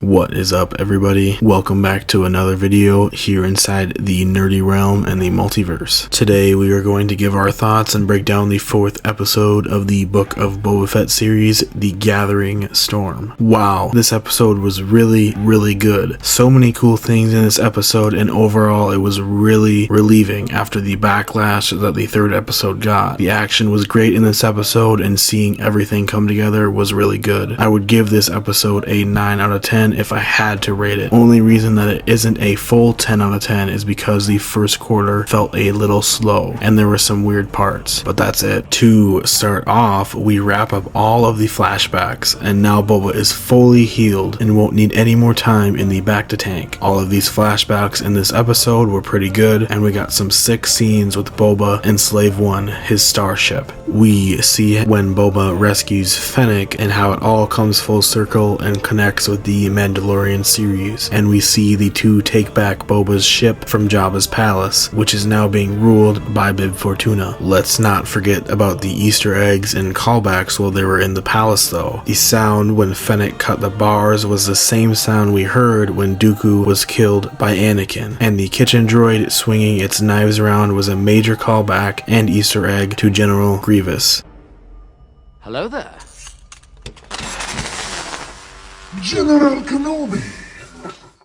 What is up, everybody? Welcome back to another video here inside the nerdy realm and the multiverse. Today we are going to give our thoughts and break down the 4th episode of the Book of Boba Fett series, The Gathering Storm. Wow, this episode was really good. So many cool things in this episode, and overall it was really relieving after the backlash that the 3rd episode got. The action was great in this episode, and seeing everything come together was really good. I would give this episode a 9 out of 10 if I had to rate it. Only reason that it isn't a full 10 out of 10 is because the first quarter felt a little slow and there were some weird parts, but that's it. To start off, we wrap up all of the flashbacks, and now Boba is fully healed and won't need any more time in the bacta tank. All of these flashbacks in this episode were pretty good, and we got some sick scenes with Boba and Slave One, his starship. We see when Boba rescues Fenik and how it all comes full circle and connects with the Mandalorian series, and we see the two take back Boba's ship from Jabba's palace, which is now being ruled by Bib Fortuna. Let's not forget about the Easter eggs and callbacks while they were in the palace though. The sound when Fenik cut the bars was the same sound we heard when Dooku was killed by Anakin, and the kitchen droid swinging its knives around was a major callback and Easter egg to General Grievous. Hello there. General Kenobi.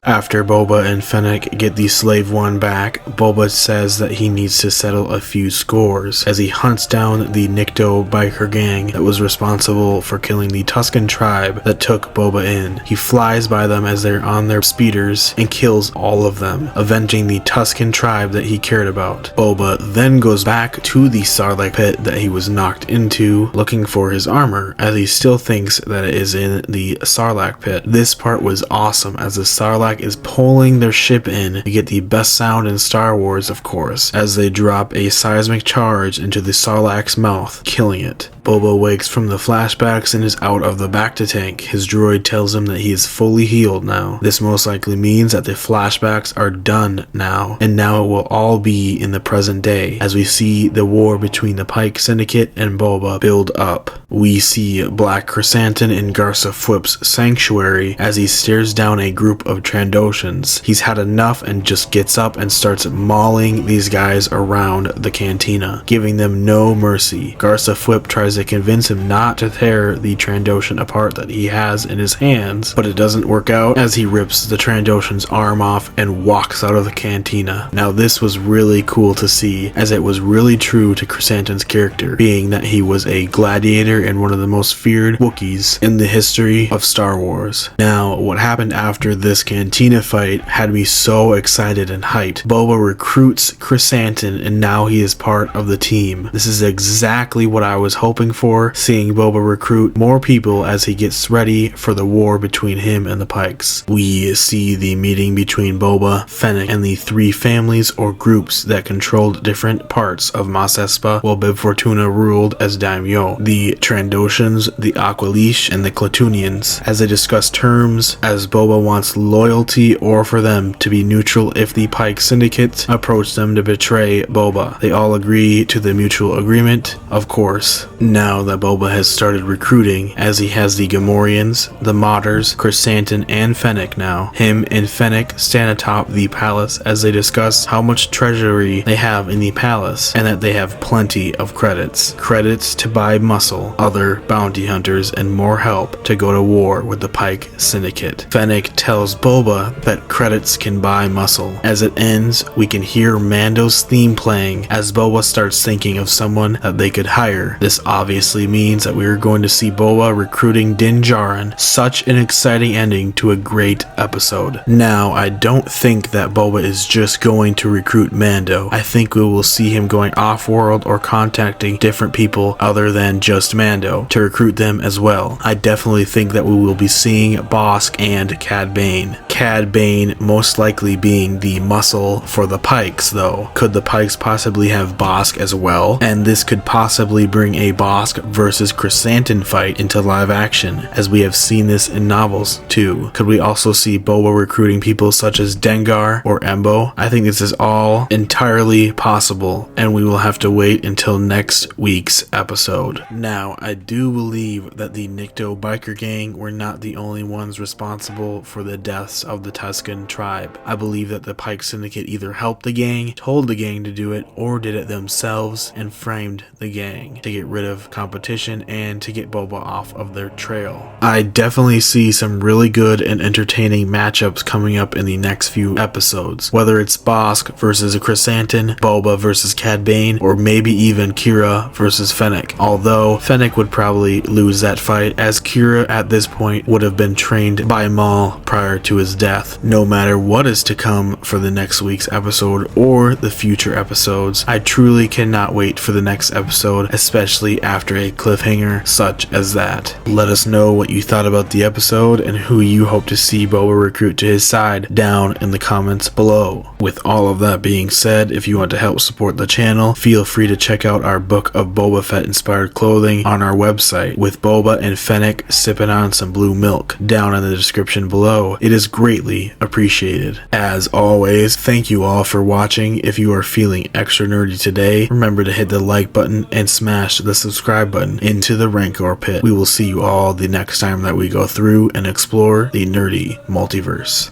After Boba and Fenik get the Slave One back, Boba says that he needs to settle a few scores as he hunts down the Nikto biker gang that was responsible for killing the Tuscan tribe that took Boba in. He flies by them as they're on their speeders and kills all of them, avenging the Tuscan tribe that he cared about. Boba then goes back to the Sarlacc pit that he was knocked into, looking for his armor, as he still thinks that it is in the Sarlacc pit. This part was awesome, as the Sarlacc is pulling their ship in. You get the best sound in Star Wars, of course, as they drop a seismic charge into the Sarlacc's mouth, killing it. Boba wakes from the flashbacks and is out of the bacta tank. His droid tells him that he is fully healed now. This most likely means that the flashbacks are done now, and now it will all be in the present day, as we see the war between the Pike Syndicate and Boba build up. We see Black Chrysanthemum in Garsa Fwip's sanctuary as he stares down a group of Trandoshans. He's had enough and just gets up and starts mauling these guys around the cantina, giving them no mercy. Garsa Fwip tries to convince him not to tear the Trandoshan apart that he has in his hands, but it doesn't work out as he rips the Trandoshan's arm off and walks out of the cantina. Now this was really cool to see, as it was really true to Chrysanthemum's character, being that he was a gladiator and one of the most feared Wookiees in the history of Star Wars. Now what happened after this cantina fight had me so excited and hyped. Boba recruits Chrysanthemum and now he is part of the team. This is exactly what I was hoping for, seeing Boba recruit more people as he gets ready for the war between him and the Pikes. We see the meeting between Boba, Fenik, and the 3 families or groups that controlled different parts of Mos Espa while Bib Fortuna ruled as daimyo. The Trandoshans, the Aqualish, and the Klatooinians, as they discuss terms, as Boba wants loyalty or for them to be neutral if the Pike Syndicate approach them to betray Boba. They all agree to the mutual agreement, of course. Now that Boba has started recruiting, as he has the Gamorreans, the Modders, Chrysanthemum, and Fenik now. Him and Fenik stand atop the palace as they discuss how much treasury they have in the palace and that they have plenty of credits. Credits to buy muscle, other bounty hunters, and more help to go to war with the Pike Syndicate. Fenik tells Boba that credits can buy muscle. As it ends, we can hear Mando's theme playing as Boba starts thinking of someone that they could hire. This obviously means that we are going to see Boba recruiting Din Djarin. Such an exciting ending to a great episode. Now, I don't think that Boba is just going to recruit Mando. I think we will see him going off-world or contacting different people other than just Mando to recruit them as well. I definitely think that we will be seeing Bossk and Cad Bane. Cad Bane most likely being the muscle for the Pikes though. Could the Pikes possibly have Bossk as well? And this could possibly bring a Bossk versus Santon fight into live action, as we have seen this in novels too. Could we also see Boba recruiting people such as Dengar or Embo? I think this is all entirely possible, and we will have to wait until next week's episode. Now, I do believe that the Nikto biker gang were not the only ones responsible for the deaths of the Tuscan tribe. I believe that the Pike Syndicate either helped the gang, told the gang to do it, or did it themselves and framed the gang to get rid of competition and to get Boba off of their trail. I definitely see some really good and entertaining matchups coming up in the next few episodes, whether it's Bossk versus Santon, Boba versus Cad Bane, or maybe even Kira versus Fenik. Although Fenik would probably lose that fight, as Kira at this point would have been trained by Maul prior to his death. No matter what is to come for the next week's episode or the future episodes, I truly cannot wait for the next episode, especially after a cliffhanger such as that. Let us know what you thought about the episode and who you hope to see Boba recruit to his side down in the comments below. With all of that being said, if you want to help support the channel, feel free to check out our book of Boba Fett inspired clothing on our website, with Boba and Fenik sipping on some blue milk down in the description below. It is greatly appreciated. As always, thank you all for watching. If you are feeling extra nerdy today, remember to hit the like button and smash the subscribe button into the Rancor pit. We will see you all the next time that we go through and explore the nerdy multiverse.